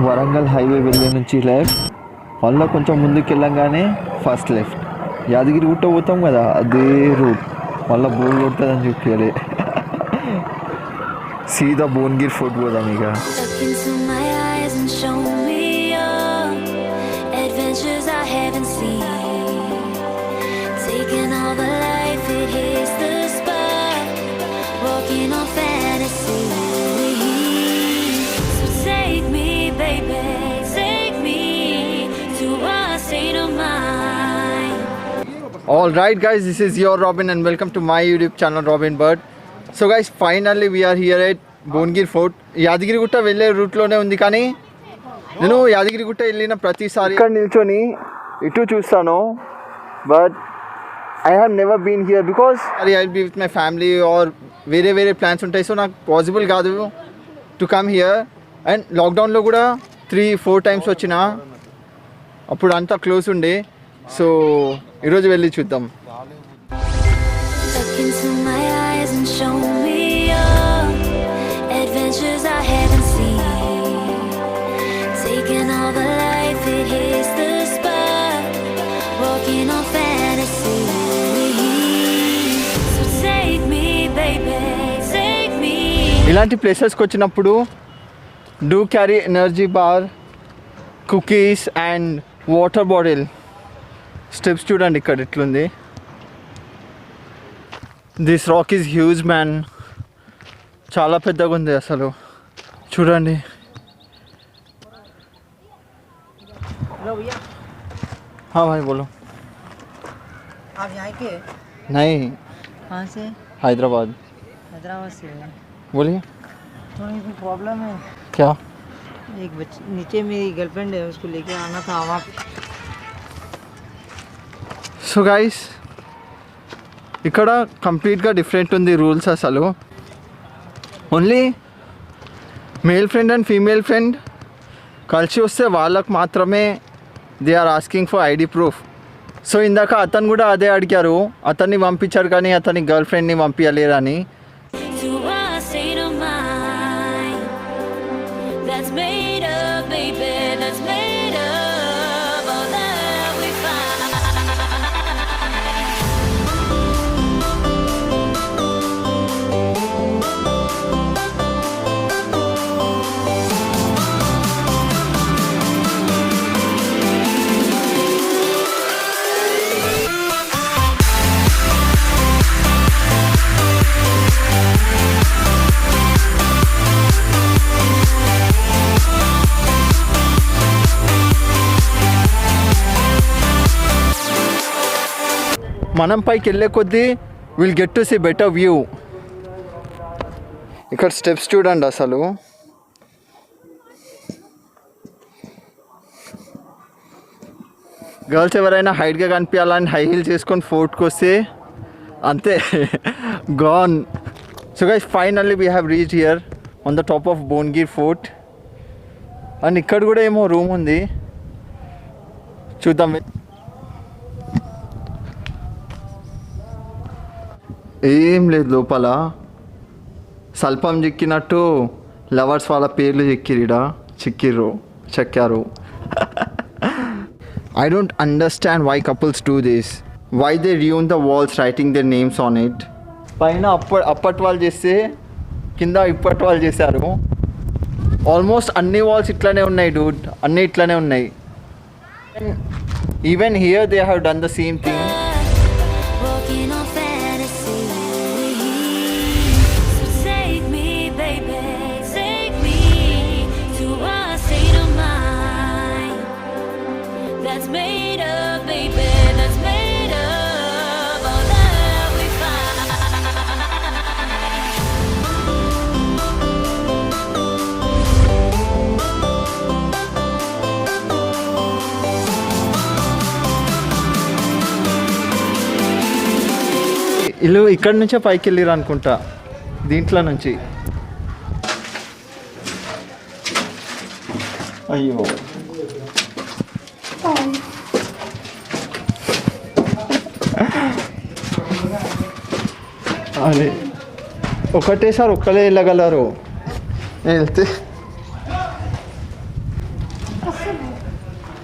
Warangal highway వెళ్ళే నుంచి left, మళ్ళీ కొంచెం ముందుకు వెళ్ళంగానే ఫస్ట్ లెఫ్ట్. యాదగిరి గుట్ట పోతాం కదా అదే రూట్, మళ్ళీ బోర్ కొడుతుందని చెప్పాలి. సీదా భువనగిరి ఫోర్ట్ పోదాం ఇక. All right guys, this is your Robin and welcome to my YouTube channel Robin Bird. So guys, finally we are here at Bhongir Fort. Yadagiri Gutta వెళ్ళే రూట్లోనే ఉంది, కానీ నేను యాదగిరి గుట్ట వెళ్ళిన ప్రతిసారి ఇక్కడ నిల్చొని ఇటు చూస్తాను, but I have never been here because I will be with my family or వేరే ప్లాన్స్ ఉంటాయి. సో నాకు పాసిబుల్ కాదు టు కమ్ హియర్. అండ్ లాక్డౌన్లో కూడా 3-4 టైమ్స్ వచ్చిన, అప్పుడు అంతా క్లోజ్ ఉండే. సో ఈరోజు వెళ్ళి చూద్దాం. ఇలాంటి ప్లేసెస్కి వచ్చినప్పుడు do carry energy bar, cookies and water bottle. Steps చూడండి ఇక్కడ ఎట్లుంది. This rock is huge man, చాలా పెద్దగా ఉంది అసలు. చూడండి. हाँ भाई बोलो. आप यहाँ के? नहीं. कहाँ से? हैदराबाद. हैदराबाद से. बोलिए. थोड़ी सी प्रॉब्लम है. क्या? एक बच्चे नीचे मेरी गर्लफ्रेंड है, उसको लेके आना था वहाँ. సో గైస్, ఇక్కడ కంప్లీట్గా డిఫరెంట్ ఉంది రూల్స్ అసలు. Only male friend and female friend కలిసి వస్తే వాళ్ళకు మాత్రమే they are asking for ID proof. So ఇందాక అతను కూడా అదే అడిగారు, అతన్ని పంపించారు కానీ అతని గర్ల్ ఫ్రెండ్ని పంపించలేరని. మనం పైకి వెళ్ళే కొద్దీ will get to see better view. ఇక్కడ స్టెప్స్ చూడండి అసలు. గర్ల్స్ ఎవరైనా హైట్గా కనిపించాలని హై హీల్స్ వేసుకొని ఫోర్ట్కి వస్తే అంతే, gone. So guys, finally we have reach here on the top of Bhuvanagiri fort. And ఇక్కడ కూడా ఏమో రూమ్ ఉంది, చూద్దాం. ఏం లేదు లోపల, సల్పం చిక్కినట్టు లవర్స్ వాళ్ళ పేర్లు చెక్కారు. I don't understand why couples do this, why they ruin the walls writing their names on it. పైన అప్పటి వాళ్ళు చేస్తే కింద ఇప్పటి వాళ్ళు చేశారు. ఆల్మోస్ట్ అన్ని వాల్స్ ఇట్లానే ఉన్నాయి డూడ్, అన్నీ ఇట్లానే ఉన్నాయి. Even here they have done the same thing. ఇల్లు ఇక్కడ నుంచే పైకి వెళ్ళిరు అనుకుంటా, దీంట్లో నుంచి. అయ్యో, అదే ఒకటేసారి ఒక్కలే వెళ్ళగలరు. వెళ్తే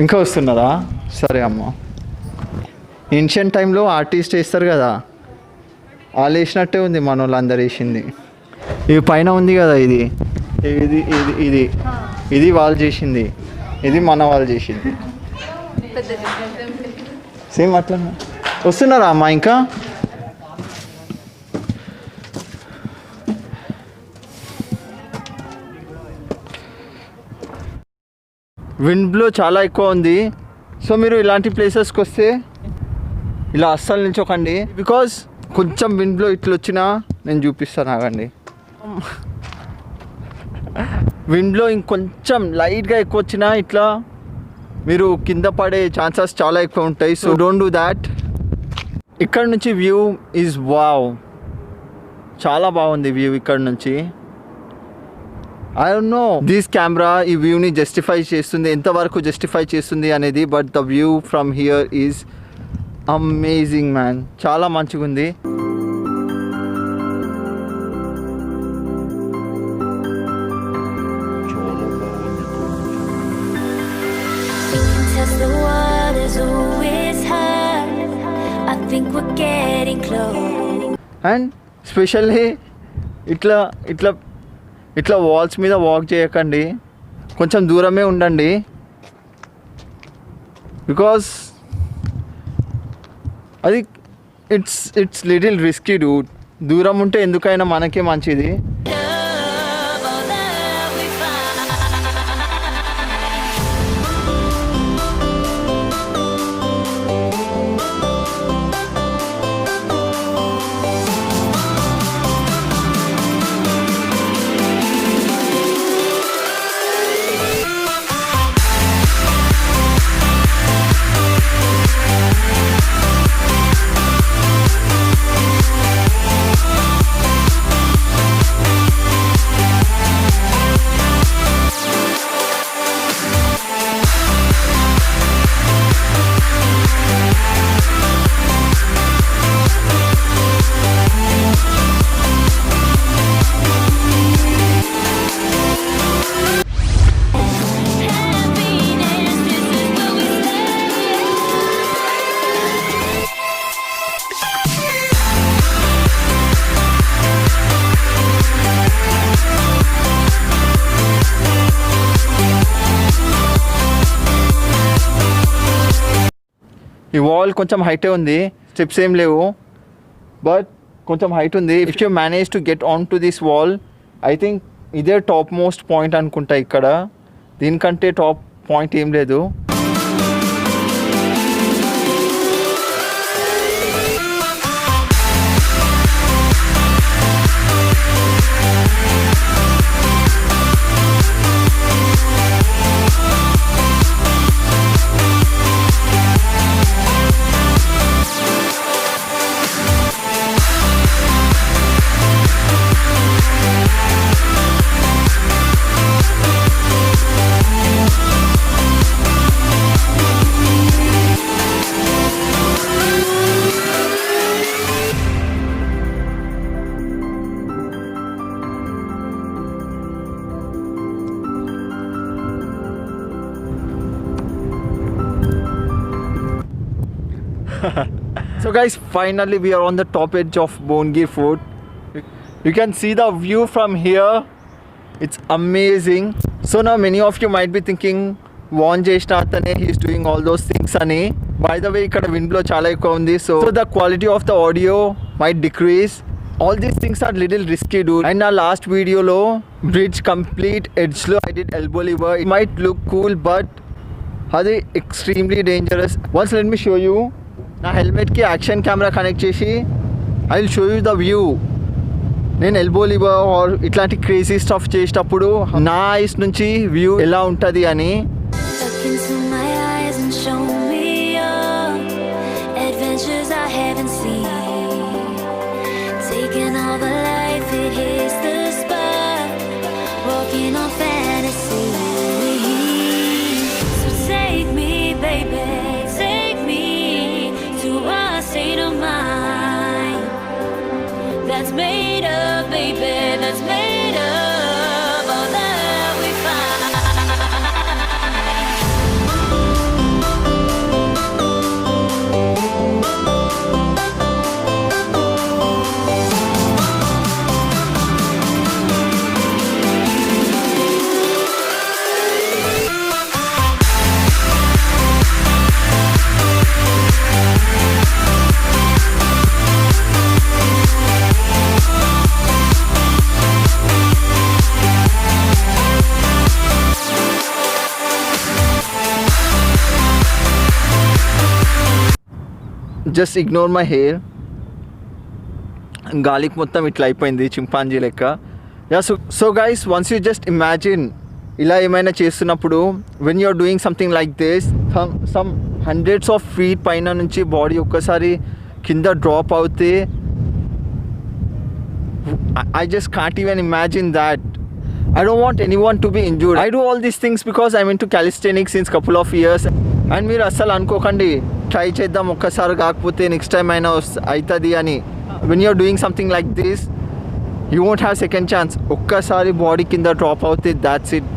ఇంకా వస్తున్నారా? సరే అమ్మ. ఏన్షియంట్ టైంలో ఆర్టిస్ట్ వేస్తారు కదా, వాళ్ళు వేసినట్టే ఉంది మన వాళ్ళు అందరు వేసింది. ఇది పైన ఉంది కదా, ఇది ఇది ఇది ఇది ఇది వాళ్ళు చేసింది, ఇది మన వాళ్ళు చేసింది. సేమ్ అట్లా వస్తున్నారా అమ్మా? ఇంకా విండ్ బ్లో చాలా ఎక్కువ ఉంది. సో మీరు ఇలాంటి ప్లేసెస్కి వస్తే ఇలా అస్సలు నిల్చోకండి, బికాజ్ కొంచెం విండ్ బ్లో ఇట్లా వచ్చినా నేను చూపిస్తాను, ఆగండి. విండ్ బ్లో ఇంకొంచెం లైట్గా ఎక్కువ వచ్చినా ఇట్లా మీరు కింద పడే ఛాన్సెస్ చాలా ఎక్కువ ఉంటాయి. So don't do that. ఇక్కడ నుంచి వ్యూ ఈజ్ వావ్, చాలా బాగుంది వ్యూ ఇక్కడ నుంచి. I don't know this camera ఈ వ్యూని జస్టిఫై చేస్తుంది, ఎంతవరకు జస్టిఫై చేస్తుంది అనేది, but the view from here is amazing man, చాలా మంచిగా ఉంది. అండ్ స్పెషల్లీ ఇట్లా ఇట్లా ఇట్లా వాల్స్ మీద వాక్ చేయకండి, కొంచెం దూరమే ఉండండి, బికాస్ అది ఇట్స్ లిటిల్ రిస్కీ డూడ్. దూరం ఉంటే ఎందుకైనా మనకే మంచిది. ఈ వాల్ కొంచెం హైటే ఉంది, స్టెప్స్ ఏం లేవు, బట్ కొంచెం హైట్ ఉంది. If you manage to get on to this wall, I think ఇదే టాప్ మోస్ట్ పాయింట్ అనుకుంటా ఇక్కడ, దీనికంటే టాప్ పాయింట్ ఏం లేదు. So guys, finally we are on the top edge of Bhongir Fort. You can see the view from here. It's amazing. So now many of you might be thinking, Warn Jeshnatane, he's doing all those things ani. By the way, ikkada wind blow chala ekku undi, so the quality of the audio might decrease. All these things are little risky, dude. And our last video lo bridge complete edge lo I did elbow lever. It might look cool, but అది extremely dangerous. Once let me show you. నా హెల్మెట్కి action camera connect చేసి I will show you the view. నేను elbow liver or ఇట్లాంటి crazy stuff చేసేటప్పుడు నా ice నుంచి view ఎలా ఉంటుంది అని. That's made up, baby, that's made up all that we find. Just ignore my hair. గాలికి మొత్తం ఇట్లా అయిపోయింది చింపాంజీ లెక్క. Yeah so guys, once you just imagine ఇలా ఏమైనా చేస్తున్నప్పుడు when you're doing something like this, some hundreds of feet పైన నుంచి బాడీ ఒక్కసారి కింద డ్రాప్ అవుతే, I just can't even imagine that. I don't want anyone to be injured. I do all these things because I'm into calisthenics since couple of years. And మీరు అస్సలు అనుకోకండి try చేద్దాం ఒక్కసారి కాకపోతే నెక్స్ట్ టైం అయినా అవుతుంది అని. When you're doing something like this you won't have second chance. ఒక్కసారి బాడీ కింద డ్రాప్ అవుతే that's it.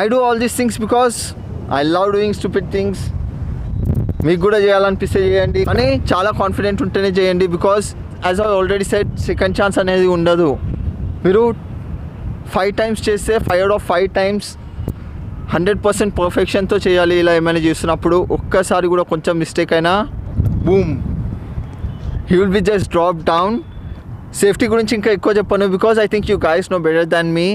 I do all these things because I love doing stupid things. మీకు కూడా చేయాలనిపిస్తే చేయండి, కానీ చాలా కాన్ఫిడెంట్ ఉంటేనే చేయండి. Because as I already said, second chance అనేది ఉండదు. మీరు 5 times చేస్తే 5 out of 5 times 100% పర్ఫెక్షన్తో చేయాలి. ఇలా ఏమైనా చేస్తున్నప్పుడు ఒక్కసారి కూడా కొంచెం మిస్టేక్ అయినా boom, he will be just drop down. Safety గురించి ఇంకా ఎక్కువ చెప్పను because I think you guys know better than me.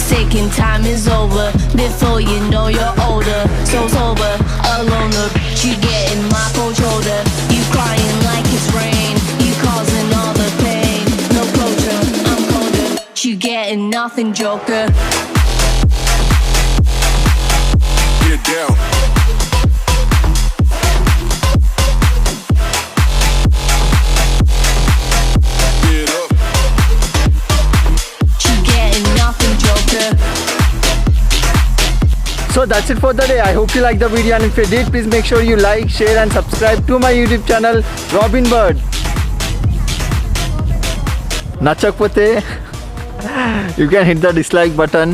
Ticking, time is over. Before you know you're older, so sober, alone. Look, you getting my cold shoulder. You crying like it's rain. You causing all the pain. No closure, I'm colder. You getting nothing, Joker. Get down. So that's it for the day. I hope you liked the video, and if you did, please make sure you like, share and subscribe to my YouTube channel Robin Bird. Nachakpote you can hit the dislike button.